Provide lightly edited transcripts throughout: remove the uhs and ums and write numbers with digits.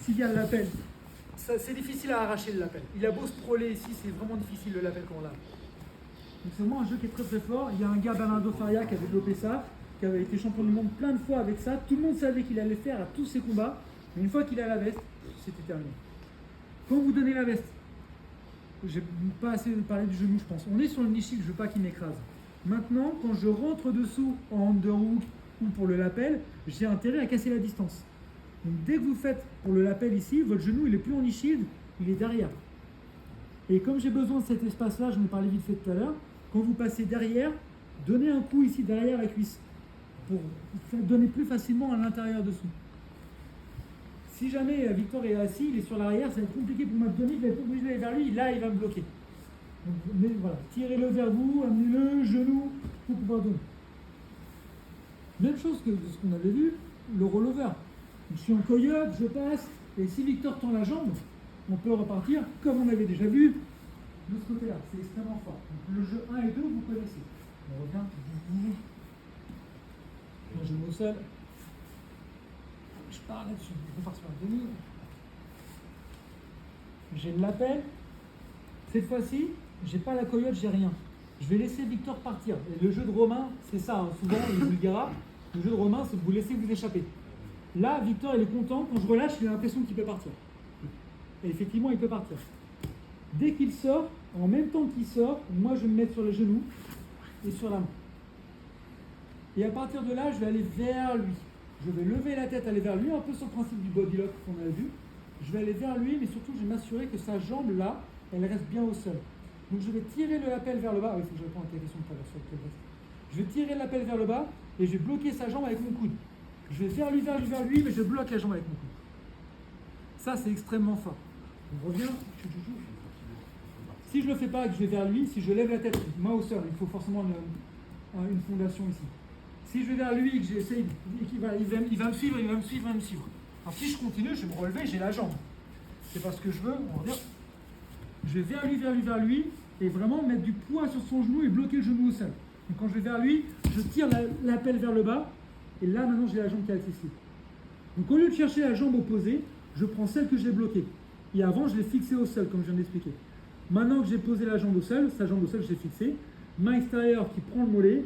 s'il y a l'appel, c'est difficile à arracher le lapel. Il a beau se prôler ici, c'est vraiment difficile le lapel qu'on l'a. Donc c'est vraiment un jeu qui est très très fort. Il y a un gars, Bernardo Faria, qui avait développé ça, qui avait été champion du monde plein de fois avec ça. Tout le monde savait qu'il allait le faire à tous ses combats. Mais une fois qu'il a la veste, c'était terminé. Quand vous donnez la veste, j'ai pas assez parlé du genou, je pense. On est sur le nichi, je veux pas qu'il m'écrase. Maintenant, quand je rentre dessous en underhook ou pour le lapel, j'ai intérêt à casser la distance. Donc dès que vous faites pour le lapel ici, votre genou il est plus en knee shield, il est derrière. Et comme j'ai besoin de cet espace-là, j'en ai parlé vite fait tout à l'heure, quand vous passez derrière, donnez un coup ici derrière la cuisse pour donner plus facilement à l'intérieur dessous. Si jamais Victor est assis, il est sur l'arrière, ça va être compliqué pour moi de donner, je vais être obligé d'aller vers lui, là il va me bloquer. Donc, mais voilà, tirez-le vers vous, amenez-le, genou, pour pouvoir donner. Même chose que ce qu'on avait vu, le rollover. Je suis en coyote, je passe, et si Victor tend la jambe, on peut repartir comme on avait déjà vu de ce côté-là. C'est extrêmement fort. Donc, le jeu 1 et 2, vous connaissez. On revient. Moi, je me mets au sol. Je pars là-dessus. Je repars sur la demi. J'ai le lapel. Cette fois-ci, j'ai pas la coyote, j'ai rien. Je vais laisser Victor partir. Et le jeu de Romain, c'est ça, hein. Souvent, les Bulgaras, le jeu de Romain, c'est de vous laisser vous échapper. Là, Victor, il est content. Quand je relâche, il a l'impression qu'il peut partir. Et effectivement, il peut partir. Dès qu'il sort, en même temps qu'il sort, moi, je vais me mettre sur les genoux et sur la main. Et à partir de là, je vais aller vers lui. Je vais lever la tête, aller vers lui, un peu sur le principe du body lock qu'on avait vu. Je vais aller vers lui, mais surtout, je vais m'assurer que sa jambe, là, elle reste bien au sol. Donc, je vais tirer le lapel vers le bas. Il faut que je réponde à ta question tout à l'heure sur le reste. Je vais tirer le lapel vers le bas et je vais bloquer sa jambe avec mon coude. Je vais vers lui, mais je bloque la jambe avec mon coude. Ça, c'est extrêmement fort. On revient. Si je ne le fais pas et que je vais vers lui, si je lève la tête, main au sol, il faut forcément une fondation ici. Si je vais vers lui et que j'essaye, il va me suivre. Alors si je continue, je vais me relever, j'ai la jambe. C'est pas ce que je veux. On revient. Je vais vers lui, et vraiment mettre du poids sur son genou et bloquer le genou au sol. Donc quand je vais vers lui, je tire l'appel vers le bas, et là maintenant j'ai la jambe qui est accessible. Donc au lieu de chercher la jambe opposée, je prends celle que j'ai bloquée. Et avant, je l'ai fixée au sol, comme je viens d'expliquer. Maintenant que j'ai posé la jambe au sol, sa jambe au sol, je l'ai fixée. Main extérieure qui prend le mollet,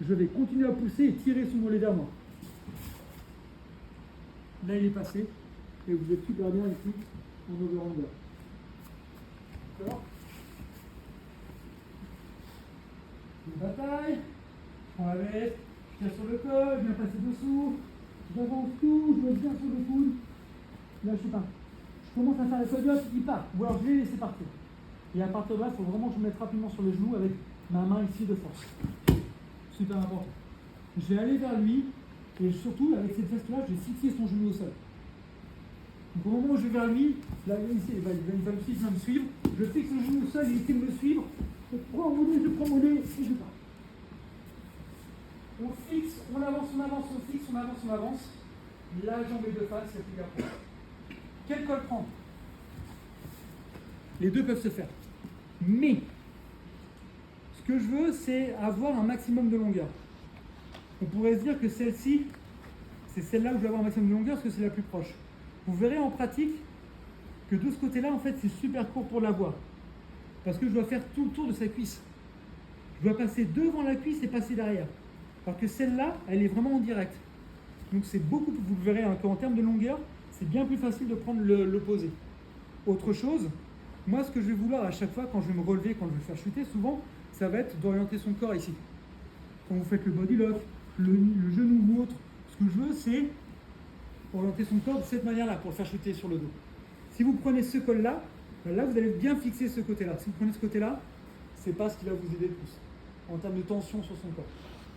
je vais continuer à pousser et tirer son mollet vers moi. Là, il est passé, et vous êtes super bien ici, en over-under. D'accord ? Une bataille, je prends la veste, je tire sur le col, je viens passer dessous, j'avance tout, je me mets bien sur le coude. Là, je sais pas. Je commence à faire la coyote, il part. Ou alors je vais laisser partir. Et à partir de là, il faut vraiment que je me mette rapidement sur les genoux avec ma main ici de force. Super important. Je vais aller vers lui, et surtout, avec cette veste-là, je vais fixer son genou au sol. Donc au moment où je vais vers lui, là, ici, il va me suivre. Je fixe le genou au sol, il essaie de me suivre. Je prends mon nez, et je pars. On fixe, on avance, on fixe, on avance. La jambe est de face, il n'y a plus qu'à prendre. Quel col prendre? Les deux peuvent se faire. Mais, ce que je veux, c'est avoir un maximum de longueur. On pourrait se dire que celle-ci, c'est celle-là où je vais avoir un maximum de longueur parce que c'est la plus proche. Vous verrez en pratique que de ce côté-là, en fait, c'est super court pour l'avoir. Parce que je dois faire tout le tour de sa cuisse. Je dois passer devant la cuisse et passer derrière. Alors que celle-là, elle est vraiment en direct. Donc c'est beaucoup, vous le verrez, hein, qu'en termes de longueur, c'est bien plus facile de prendre l'opposé. Autre chose, moi ce que je vais vouloir à chaque fois quand je vais me relever, quand je vais faire chuter, souvent, ça va être d'orienter son corps ici. Quand vous faites le body lock, le genou ou autre, ce que je veux, c'est orienter son corps de cette manière-là pour le faire chuter sur le dos. Si vous prenez ce col-là, là vous allez bien fixer ce côté-là. Si vous prenez ce côté-là, c'est pas ce qui va vous aider le plus en termes de tension sur son corps.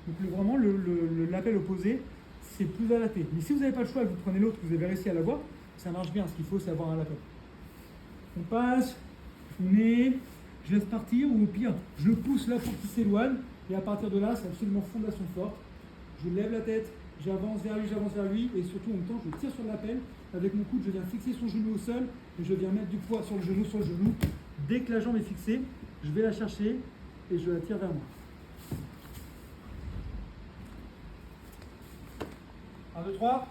Donc vraiment, l'appel opposé, c'est plus adapté. Mais si vous n'avez pas le choix et que vous prenez l'autre, vous avez réussi à l'avoir, ça marche bien. Ce qu'il faut, c'est avoir un appel. On passe, on est, je laisse partir, ou au pire, je le pousse là pour qu'il s'éloigne, et à partir de là, c'est absolument fondation forte. Je lève la tête, j'avance vers lui, et surtout en même temps, je tire sur l'appel. Avec mon coude, je viens fixer son genou au sol, et je viens mettre du poids sur le genou. Dès que la jambe est fixée, je vais la chercher, et je la tire vers moi. 1, 2, 3.